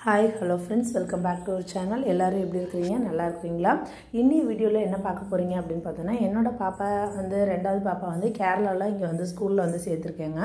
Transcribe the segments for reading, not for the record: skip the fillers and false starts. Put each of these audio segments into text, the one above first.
Hi hello friends, welcome back to our channel. எல்லோரும் எப்படி இருக்கிறீங்க? நல்லா இருக்கிறீங்களா? இன்னி வீடியோவில் என்ன பார்க்க போகிறீங்க அப்படின்னு பார்த்தோன்னா, என்னோட பாப்பா வந்து ரெண்டாவது பாப்பா வந்து கேரளாவில் இங்கே வந்து ஸ்கூலில் வந்து சேர்த்துருக்கேங்க.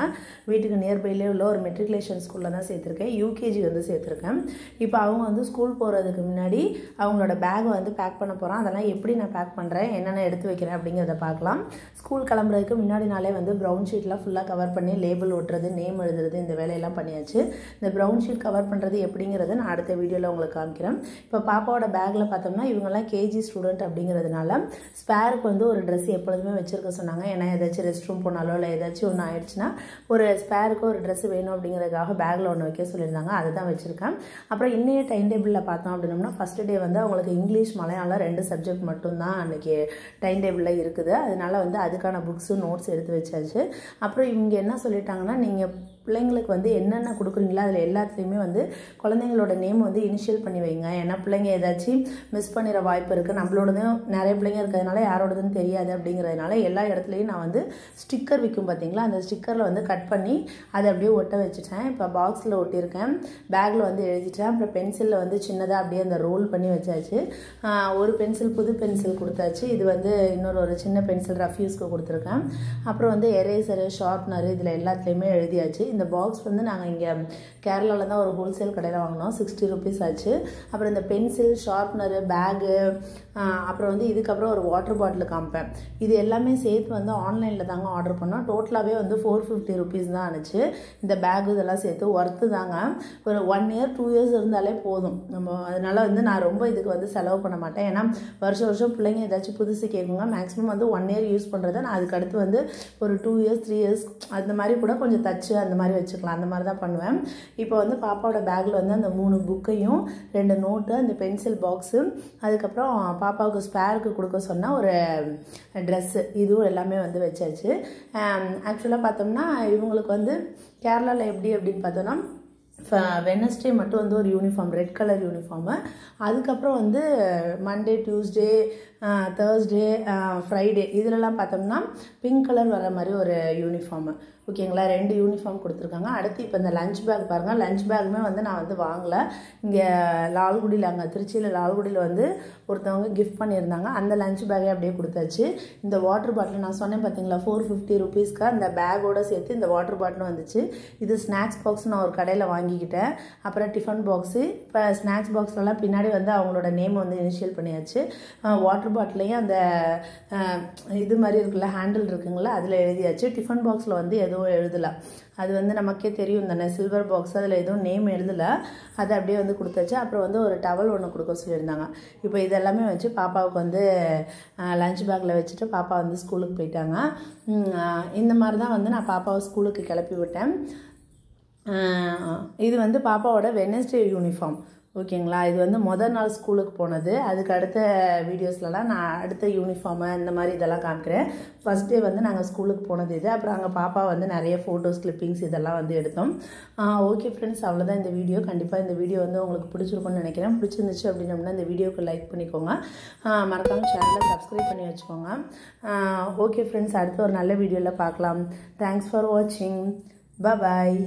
வீட்டுக்கு நியர்பைலே உள்ள ஒரு மெட்ரிகுலேஷன் ஸ்கூலில் தான் சேர்த்துருக்கேன். யூகேஜி வந்து சேர்த்துருக்கேன். இப்போ அவங்க வந்து ஸ்கூல் போகிறதுக்கு முன்னாடி அவங்களோட பேகை வந்து பேக் பண்ண போகிறோம். அதெல்லாம் எப்படி நான் பேக் பண்ணுறேன், என்னென்ன எடுத்து வைக்கிறேன் அப்படிங்கிறத பார்க்கலாம். ஸ்கூல் கிளம்புறதுக்கு முன்னாடி நாளே வந்து ப்ரௌன் ஷீட்லாம் ஃபுல்லாக கவர் பண்ணி லேபிள் ஒட்டுறது, நேம் எழுதுறது, இந்த வேலையெல்லாம் பண்ணியாச்சு. இந்த ப்ரௌன் ஷீட் கவர் பண்ணுறது எப்படிங்கிறது நான் அடுத்த வீடியோவில் உங்களுக்கு காமிக்கிறேன். இப்போ பாப்பாவோட பேக்கில் பார்த்தோம்னா இவங்கெல்லாம் கேஜி ஸ்டூடெண்ட் அப்படிங்கிறதுனால ஸ்பேருக்கு வந்து ஒரு ட்ரெஸ் எப்பொழுதுமே வச்சுருக்க சொன்னாங்க. ஏன்னா ஏதாச்சும் ரெஸ்ட் ரூம் போனாலோ இல்லை ஏதாச்சும் ஒன்று ஆயிடுச்சுன்னா ஒரு ஸ்பேருக்கு ஒரு ட்ரெஸ் வேணும் அப்படிங்கிறதுக்காக பேக்கில் ஒன்று வைக்க சொல்லியிருந்தாங்க. அதை தான் வச்சுருக்கேன். அப்புறம் இன்னைய டைம் டேபிளில் பார்த்தோம் அப்படின்னோம்னா ஃபஸ்ட் டே வந்து அவங்களுக்கு இங்கிலீஷ் மலையாளம் 2 சப்ஜெக்ட் மட்டும்தான் அன்றைக்கி டைம் டேபிளில் இருக்குது. அதனால வந்து அதுக்கான புக்ஸு நோட்ஸ் எடுத்து வச்சாச்சு. அப்புறம் இவங்க என்ன சொல்லிட்டாங்கன்னா, நீங்கள் பிள்ளைங்களுக்கு வந்து என்னென்ன கொடுக்குறீங்களோ அதில் எல்லாத்துலேயுமே வந்து குழந்தைங்களோட நேம் வந்து இனிஷியல் பண்ணி வைங்க. ஏன்னா பிள்ளைங்க ஏதாச்சும் மிஸ் பண்ணிட வாய்ப்பு இருக்குது. நம்மளோடதும் நிறைய பிள்ளைங்க இருக்கிறதுனால யாரோடதுன்னு தெரியாது. அப்படிங்கிறதுனால எல்லா இடத்துலையும் நான் வந்து ஸ்டிக்கர் விற்கும் பார்த்தீங்களா, அந்த ஸ்டிக்கரில் வந்து கட் பண்ணி அதை அப்படியே ஒட்ட வச்சுட்டேன். இப்போ பாக்ஸில் ஒட்டியிருக்கேன், பேக்கில் வந்து எழுதிட்டேன். அப்புறம் பென்சிலில் வந்து சின்னதாக அப்படியே அந்த ரோல் பண்ணி வச்சாச்சு. ஒரு பென்சில் புது பென்சில் கொடுத்தாச்சு. இது வந்து ஒரு சின்ன பென்சில் ரஃப் யூஸ்க்கு கொடுத்துருக்கேன். அப்புறம் வந்து எரேசரு, ஷார்ப்னரு, இதில் எல்லாத்துலேயுமே எழுதியாச்சு. இந்த பாக்ஸ் வந்து நாங்கள் இங்கே கேரளாவில் தான் ஒரு ஹோல்சேல் கடையில் வாங்கினோம். 60 rupees ஆச்சு. அப்புறம் இந்த பென்சில், ஷார்ப்னரு, பேகு, அப்புறம் வந்து இதுக்கப்புறம் ஒரு வாட்டர் பாட்டில் காமிப்பேன். இது எல்லாமே சேர்த்து வந்து ஆன்லைனில் தாங்க ஆர்டர் பண்ணோம். டோட்டலாகவே வந்து 450 rupees தான் ஆனிச்சு. இந்த பேகு இதெல்லாம் சேர்த்து ஒர்த்து தாங்க. ஒரு 1 year 2 years இருந்தாலே போதும் நம்ம. அதனால வந்து நான் ரொம்ப இதுக்கு வந்து செலவு பண்ண மாட்டேன். ஏன்னா வருஷம் பிள்ளைங்க ஏதாச்சும் புதுசு கேட்குங்க. மேக்ஸிமம் வந்து 1 year யூஸ் பண்ணுறதை நான் அதுக்கு அடுத்து வந்து ஒரு 2 years 3 years அந்த மாதிரி கூட கொஞ்சம் தச்சு அந்த மாதிரி வச்சுக்கலாம். அந்த மாதிரி தான் பண்ணுவேன். இப்போ வந்து பாப்பாவோட பேக்கில் வந்து அந்த 3 புக்கையும் 2 நோட்டு, அந்த பென்சில் பாக்ஸு, அதுக்கப்புறம் பாப்பாவுக்கு ஸ்பேருக்கு கொடுக்க சொன்னால் ஒரு ட்ரெஸ்ஸு, இதுவும் எல்லாமே வந்து வச்சாச்சு. ஆக்சுவலாக பார்த்தோம்னா இவங்களுக்கு வந்து கேரளாவில் எப்படி அப்படின்னு பார்த்தோன்னா வெனஸ்டே மட்டும் வந்து ஒரு யூனிஃபார்ம், ரெட் கலர் யூனிஃபார்மு. அதுக்கப்புறம் வந்து மண்டே, டியூஸ்டே, தேர்ஸ்டே, ஃப்ரைடே இதிலலாம் பார்த்தோம்னா பிங்க் கலர் வர மாதிரி ஒரு யூனிஃபார்மு. ஓகேங்களா, 2 யூனிஃபார்ம் கொடுத்துருக்காங்க. அடுத்து இப்போ இந்த லஞ்ச் பேக் பாருங்கள். லஞ்ச் பேக்குமே வந்து நான் வந்து வாங்கலை. இங்கே லால்குடியில், அங்கே திருச்சியில் லால்குடியில் வந்து ஒருத்தவங்க கிஃப்ட் பண்ணியிருந்தாங்க. அந்த லஞ்ச் பேக்கே அப்படியே கொடுத்தாச்சு. இந்த வாட்டர் பாட்டில் நான் சொன்னேன் பார்த்தீங்களா, 450 rupeesக்கு அந்த பேக்கோடு சேர்த்து இந்த வாட்டர் பாட்டிலும் வந்துச்சு. இது ஸ்நாக்ஸ் பாக்ஸ் நான் ஒரு கடையில் வாங்கிக்கிட்டேன். அப்புறம் டிஃபன் பாக்ஸு. இப்போ ஸ்நாக்ஸ் பாக்ஸ்லலாம் பின்னாடி வந்து அவங்களோட நேம் வந்து இனிஷியல் பண்ணியாச்சு. வாட்டர் பாட்டிலையும் அந்த இது மாதிரி இருக்குல்ல, ஹேண்டில் இருக்குங்களா, அதில் எழுதியாச்சு. டிஃபன் பாக்ஸில் வந்து எதுவும் எழுதலை. அது வந்து நமக்கே தெரியும் தானே, சில்வர் பாக்ஸ், அதில் எதுவும் நேம் எழுதலை. அதை அப்படியே வந்து கொடுத்தாச்சு. அப்புறம் வந்து ஒரு டவல் ஒன்று கொடுக்க சொல்லியிருந்தாங்க. இப்போ இதெல்லாமே வச்சு பாப்பாவுக்கு வந்து லஞ்ச் பேக்கில் வச்சுட்டு பாப்பா வந்து ஸ்கூலுக்கு போயிட்டாங்க. இந்த மாதிரி தான் வந்து நான் பாப்பாவை ஸ்கூலுக்கு கிளப்பி விட்டேன். இது வந்து பாப்பாவோட வெனஸ்டே யூனிஃபார்ம். ஓகேங்களா, இது வந்து முதல் நாள் ஸ்கூலுக்கு போனது. அதுக்கு அடுத்த வீடியோஸ்லலாம் நான் அடுத்த யூனிஃபார்மு இந்த மாதிரி இதெல்லாம் காமிக்கிறேன். ஃபஸ்ட் டே வந்து நாங்கள் ஸ்கூலுக்கு போனது இது. அப்புறம் அங்கே பாப்பா வந்து நிறைய ஃபோட்டோஸ், கிளிப்பிங்ஸ் இதெல்லாம் வந்து எடுத்தோம். ஓகே ஃப்ரெண்ட்ஸ், அவ்வளோதான் இந்த வீடியோ. கண்டிப்பாக இந்த வீடியோ வந்து உங்களுக்கு பிடிச்சிருக்கும்னு நினைக்கிறேன். பிடிச்சிருந்துச்சு அப்படின்னோம்னா இந்த வீடியோக்கு லைக் பண்ணிக்கோங்க. மறக்காமல் சேனலை சப்ஸ்கிரைப் பண்ணி வச்சுக்கோங்க. ஓகே ஃப்ரெண்ட்ஸ், அடுத்த ஒரு நல்ல வீடியோவில் பார்க்கலாம். தேங்க்ஸ் ஃபார் வாட்சிங். பாய்.